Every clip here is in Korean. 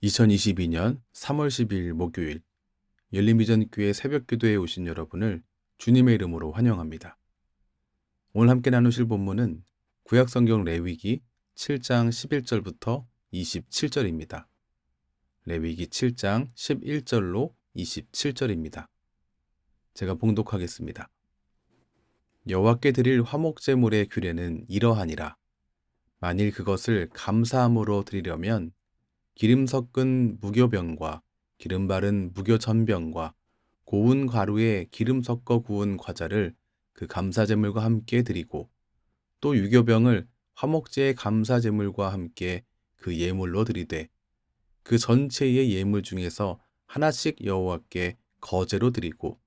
2022년 3월 12일 목요일 열림비전교회 새벽기도에 오신 여러분을 주님의 이름으로 환영합니다. 오늘 함께 나누실 본문은 구약성경 레위기 7장 11절부터 27절입니다. 레위기 7장 11절로 27절입니다. 제가 봉독하겠습니다. 여호와께 드릴 화목제물의 규례는 이러하니라. 만일 그것을 감사함으로 드리려면 기름 섞은 무교병과 기름 바른 무교전병과 고운 가루에 기름 섞어 구운 과자를 그 감사제물과 함께 드리고 또 유교병을 화목제의 감사제물과 함께 그 예물로 드리되 그 전체의 예물 중에서 하나씩 여호와께 거제로 드리고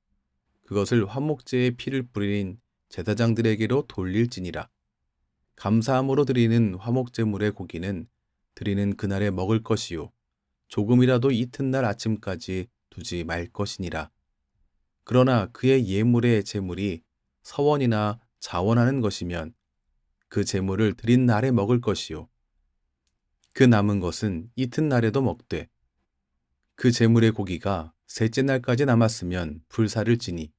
그것을 화목제의 피를 뿌린 제사장들에게로 돌릴지니라. 감사함으로 드리는 화목제물의 고기는 드리는 그날에 먹을 것이요 조금이라도 이튿날 아침까지 두지 말 것이니라. 그러나 그의 예물의 제물이 서원이나 자원하는 것이면 그 제물을 드린 날에 먹을 것이요 그 남은 것은 이튿날에도 먹되 그 제물의 고기가 셋째 날까지 남았으면 불사를 지니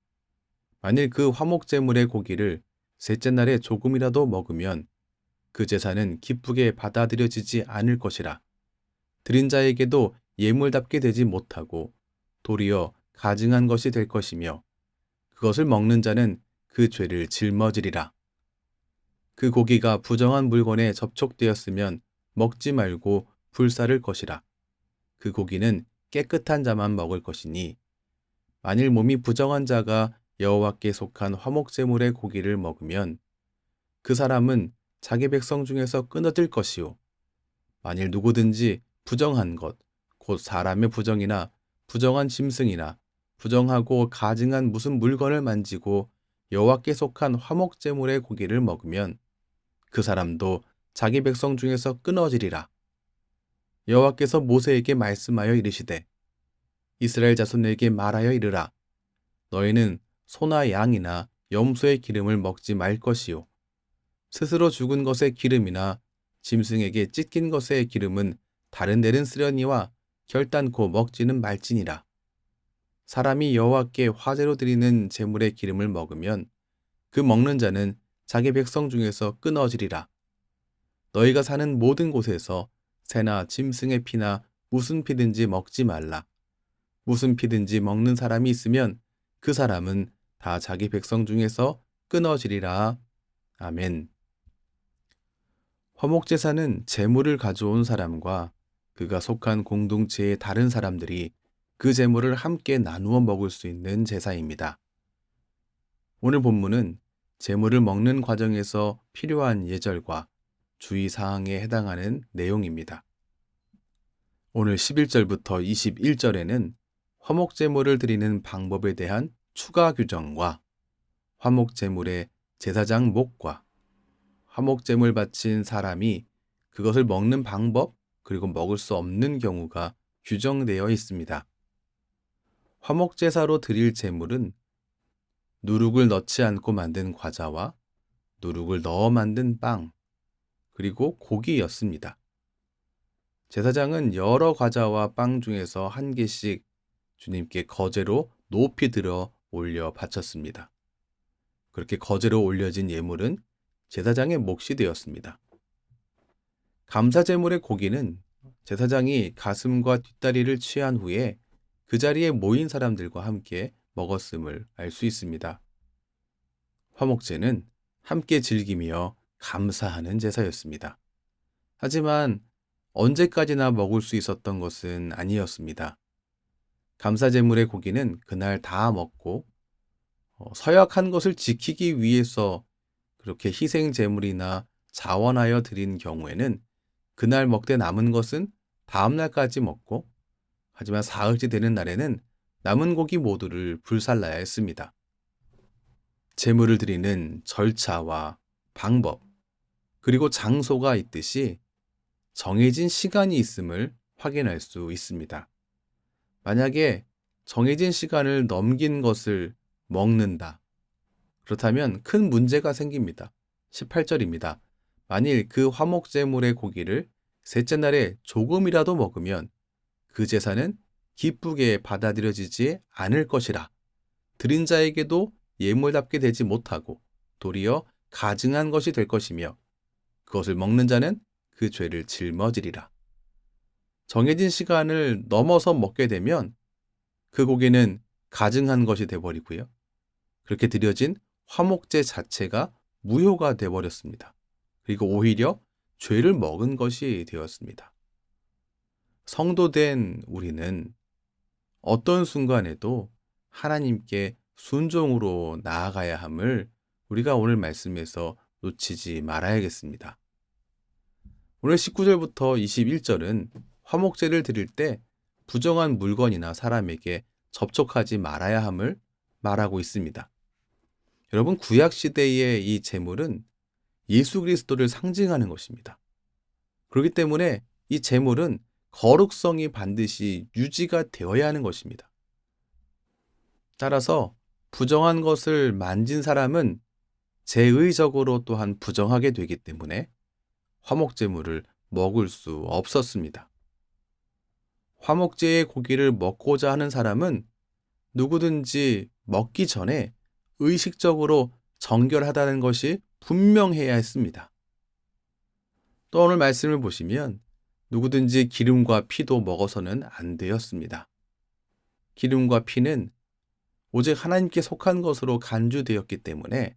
만일 그 화목제물의 고기를 셋째 날에 조금이라도 먹으면 그 제사는 기쁘게 받아들여지지 않을 것이라. 드린 자에게도 예물답게 되지 못하고 도리어 가증한 것이 될 것이며 그것을 먹는 자는 그 죄를 짊어지리라. 그 고기가 부정한 물건에 접촉되었으면 먹지 말고 불사를 것이라. 그 고기는 깨끗한 자만 먹을 것이니 만일 몸이 부정한 자가 여호와께 속한 화목제물의 고기를 먹으면 그 사람은 자기 백성 중에서 끊어질 것이요 만일 누구든지 부정한 것, 곧 사람의 부정이나 부정한 짐승이나 부정하고 가증한 무슨 물건을 만지고 여호와께 속한 화목제물의 고기를 먹으면 그 사람도 자기 백성 중에서 끊어지리라. 여호와께서 모세에게 말씀하여 이르시되 이스라엘 자손에게 말하여 이르라. 너희는 소나 양이나 염소의 기름을 먹지 말 것이요 스스로 죽은 것의 기름이나 짐승에게 찢긴 것의 기름은 다른 데는 쓰려니와 결단코 먹지는 말지니라. 사람이 여호와께 화제로 드리는 제물의 기름을 먹으면 그 먹는 자는 자기 백성 중에서 끊어지리라. 너희가 사는 모든 곳에서 새나 짐승의 피나 무슨 피든지 먹지 말라. 무슨 피든지 먹는 사람이 있으면 그 사람은 다 자기 백성 중에서 끊어지리라. 아멘. 화목제사는 제물을 가져온 사람과 그가 속한 공동체의 다른 사람들이 그 제물을 함께 나누어 먹을 수 있는 제사입니다. 오늘 본문은 제물을 먹는 과정에서 필요한 예절과 주의사항에 해당하는 내용입니다. 오늘 11절부터 21절에는 화목제물을 드리는 방법에 대한 추가 규정과 화목제물의 제사장 목과 화목제물 바친 사람이 그것을 먹는 방법 그리고 먹을 수 없는 경우가 규정되어 있습니다. 화목제사로 드릴 제물은 누룩을 넣지 않고 만든 과자와 누룩을 넣어 만든 빵 그리고 고기였습니다. 제사장은 여러 과자와 빵 중에서 한 개씩 주님께 거제로 높이 들어 올려 바쳤습니다. 그렇게 거제로 올려진 예물은 제사장의 몫이 되었습니다. 감사제물의 고기는 제사장이 가슴과 뒷다리를 취한 후에 그 자리에 모인 사람들과 함께 먹었음을 알 수 있습니다. 화목제는 함께 즐기며 감사하는 제사였습니다. 하지만 언제까지나 먹을 수 있었던 것은 아니었습니다. 감사제물의 고기는 그날 다 먹고 서약한 것을 지키기 위해서 그렇게 희생제물이나 자원하여 드린 경우에는 그날 먹되 남은 것은 다음 날까지 먹고 하지만 사흘째 되는 날에는 남은 고기 모두를 불살라야 했습니다. 제물을 드리는 절차와 방법 그리고 장소가 있듯이 정해진 시간이 있음을 확인할 수 있습니다. 만약에 정해진 시간을 넘긴 것을 먹는다. 그렇다면 큰 문제가 생깁니다. 18절입니다. 만일 그 화목제물의 고기를 셋째 날에 조금이라도 먹으면 그 제사는 기쁘게 받아들여지지 않을 것이라. 드린 자에게도 예물답게 되지 못하고 도리어 가증한 것이 될 것이며 그것을 먹는 자는 그 죄를 짊어지리라. 정해진 시간을 넘어서 먹게 되면 그 고기는 가증한 것이 되어버리고요. 그렇게 드려진 화목제 자체가 무효가 되어버렸습니다. 그리고 오히려 죄를 먹은 것이 되었습니다. 성도된 우리는 어떤 순간에도 하나님께 순종으로 나아가야 함을 우리가 오늘 말씀에서 놓치지 말아야겠습니다. 오늘 19절부터 21절은 화목제를 드릴 때 부정한 물건이나 사람에게 접촉하지 말아야 함을 말하고 있습니다. 여러분, 구약시대의 이 제물은 예수 그리스도를 상징하는 것입니다. 그렇기 때문에 이 제물은 거룩성이 반드시 유지가 되어야 하는 것입니다. 따라서 부정한 것을 만진 사람은 제의적으로 또한 부정하게 되기 때문에 화목제물을 먹을 수 없었습니다. 화목제의 고기를 먹고자 하는 사람은 누구든지 먹기 전에 의식적으로 정결하다는 것이 분명해야 했습니다. 또 오늘 말씀을 보시면 누구든지 기름과 피도 먹어서는 안 되었습니다. 기름과 피는 오직 하나님께 속한 것으로 간주되었기 때문에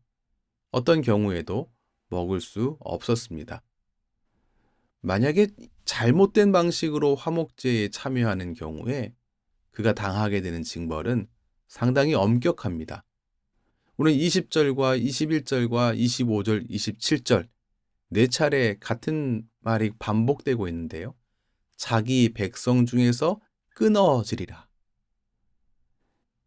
어떤 경우에도 먹을 수 없었습니다. 만약에 잘못된 방식으로 화목제에 참여하는 경우에 그가 당하게 되는 징벌은 상당히 엄격합니다. 오늘 20절과 21절과 25절, 27절 네 차례 같은 말이 반복되고 있는데요. 자기 백성 중에서 끊어지리라.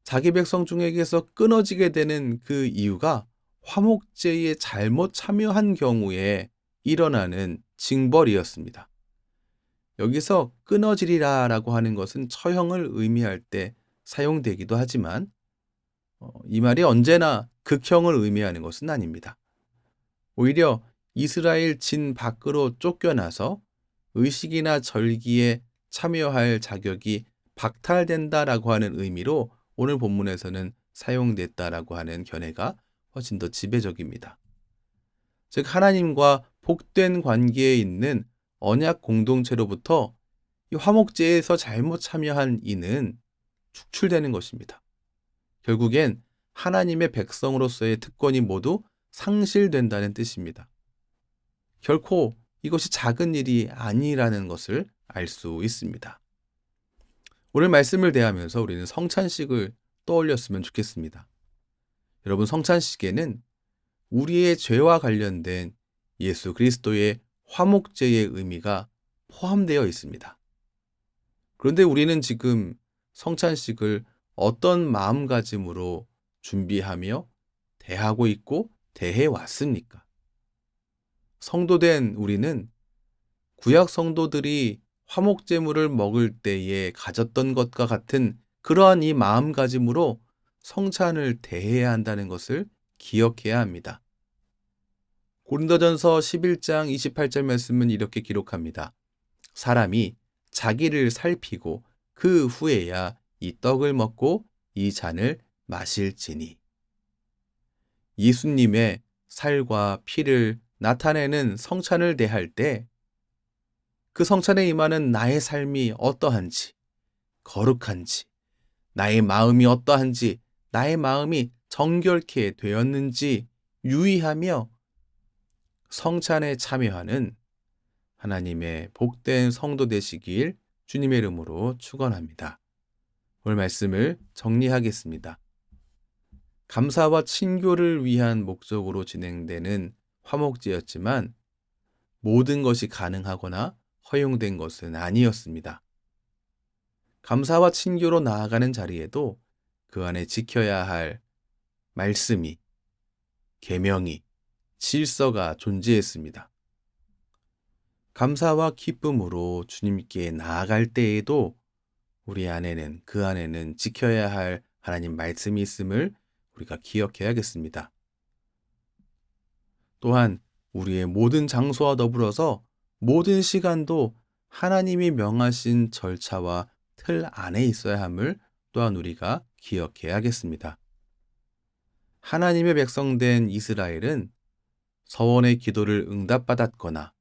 자기 백성 중에게서 끊어지게 되는 그 이유가 화목제에 잘못 참여한 경우에 일어나는 징벌이었습니다. 여기서 끊어지리라 라고 하는 것은 처형을 의미할 때 사용되기도 하지만 이 말이 언제나 극형을 의미하는 것은 아닙니다. 오히려 이스라엘 진 밖으로 쫓겨나서 의식이나 절기에 참여할 자격이 박탈된다라고 하는 의미로 오늘 본문에서는 사용됐다라고 하는 견해가 훨씬 더 지배적입니다. 즉 하나님과 복된 관계에 있는 언약 공동체로부터 이 화목제에서 잘못 참여한 이는 축출되는 것입니다. 결국엔 하나님의 백성으로서의 특권이 모두 상실된다는 뜻입니다. 결코 이것이 작은 일이 아니라는 것을 알 수 있습니다. 오늘 말씀을 대하면서 우리는 성찬식을 떠올렸으면 좋겠습니다. 여러분, 성찬식에는 우리의 죄와 관련된 예수 그리스도의 화목제의 의미가 포함되어 있습니다. 그런데 우리는 지금 성찬식을 어떤 마음가짐으로 준비하며 대하고 있고 대해왔습니까? 성도된 우리는 구약 성도들이 화목제물을 먹을 때에 가졌던 것과 같은 그러한 이 마음가짐으로 성찬을 대해야 한다는 것을 기억해야 합니다. 고린도전서 11장 28절 말씀은 이렇게 기록합니다. 사람이 자기를 살피고 그 후에야 이 떡을 먹고 이 잔을 마실지니. 예수님의 살과 피를 나타내는 성찬을 대할 때 그 성찬에 임하는 나의 삶이 어떠한지, 거룩한지, 나의 마음이 어떠한지, 나의 마음이 정결케 되었는지 유의하며 성찬에 참여하는 하나님의 복된 성도 되시길 주님의 이름으로 축원합니다. 오늘 말씀을 정리하겠습니다. 감사와 친교를 위한 목적으로 진행되는 화목제였지만 모든 것이 가능하거나 허용된 것은 아니었습니다. 감사와 친교로 나아가는 자리에도 그 안에 지켜야 할 말씀이, 계명이, 질서가 존재했습니다. 감사와 기쁨으로 주님께 나아갈 때에도 우리 안에는, 그 안에는 지켜야 할 하나님 말씀이 있음을 우리가 기억해야겠습니다. 또한 우리의 모든 장소와 더불어서 모든 시간도 하나님이 명하신 절차와 틀 안에 있어야 함을 또한 우리가 기억해야겠습니다. 하나님의 백성된 이스라엘은 서원의 기도를 응답받았거나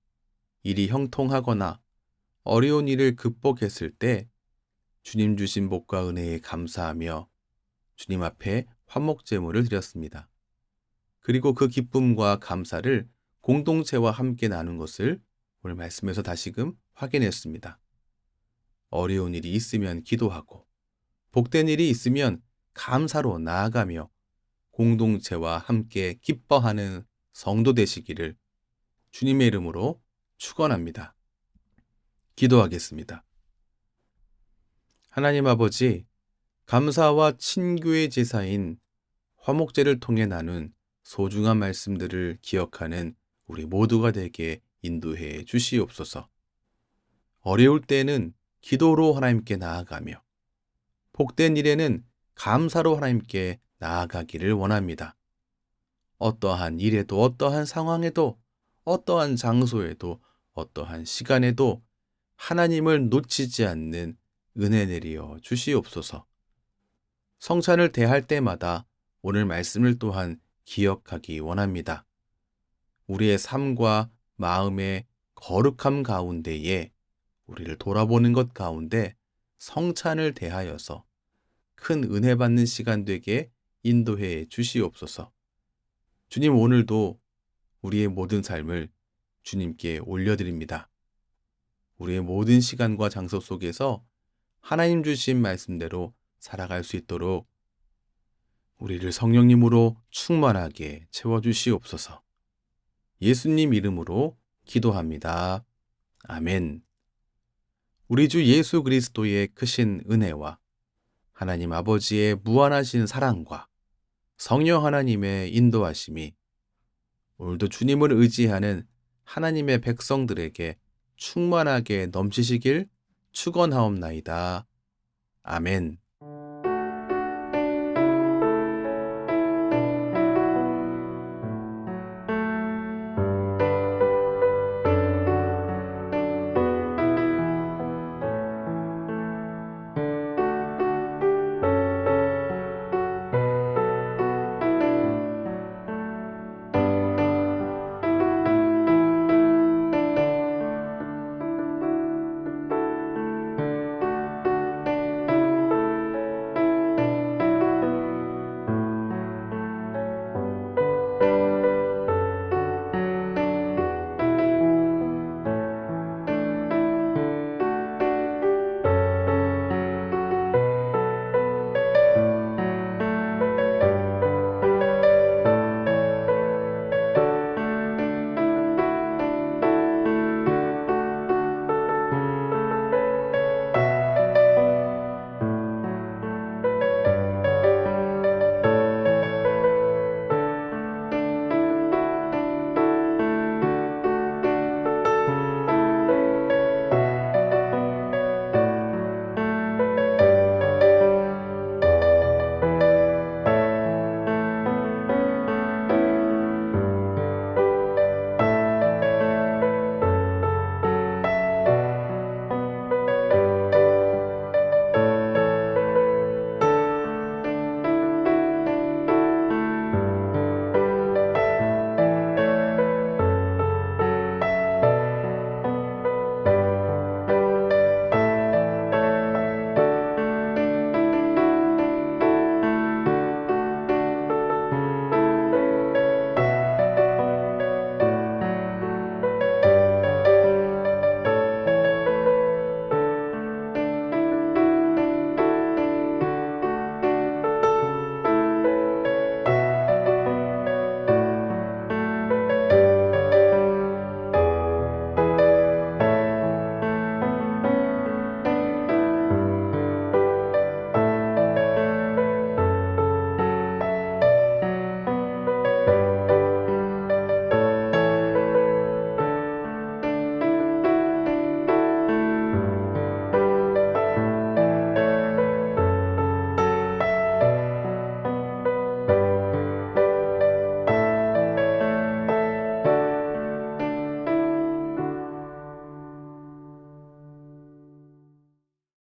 일이 형통하거나 어려운 일을 극복했을 때 주님 주신 복과 은혜에 감사하며 주님 앞에 화목제물을 드렸습니다. 그리고 그 기쁨과 감사를 공동체와 함께 나눈 것을 오늘 말씀에서 다시금 확인했습니다. 어려운 일이 있으면 기도하고 복된 일이 있으면 감사로 나아가며 공동체와 함께 기뻐하는 성도 되시기를 주님의 이름으로 축원합니다. 기도하겠습니다. 하나님 아버지, 감사와 친교의 제사인 화목제를 통해 나눈 소중한 말씀들을 기억하는 우리 모두가 되게 인도해 주시옵소서. 어려울 때는 기도로 하나님께 나아가며 복된 일에는 감사로 하나님께 나아가기를 원합니다. 어떠한 일에도 어떠한 상황에도 어떠한 장소에도 어떠한 시간에도 하나님을 놓치지 않는 은혜 내리어 주시옵소서. 성찬을 대할 때마다 오늘 말씀을 또한 기억하기 원합니다. 우리의 삶과 마음의 거룩함 가운데에 우리를 돌아보는 것 가운데 성찬을 대하여서 큰 은혜 받는 시간 되게 인도해 주시옵소서. 주님, 오늘도 우리의 모든 삶을 주님께 올려드립니다. 우리의 모든 시간과 장소 속에서 하나님 주신 말씀대로 살아갈 수 있도록 우리를 성령님으로 충만하게 채워주시옵소서. 예수님 이름으로 기도합니다. 아멘. 우리 주 예수 그리스도의 크신 은혜와 하나님 아버지의 무한하신 사랑과 성령 하나님의 인도하심이 오늘도 주님을 의지하는 하나님의 백성들에게 충만하게 넘치시길 축원하옵나이다. 아멘.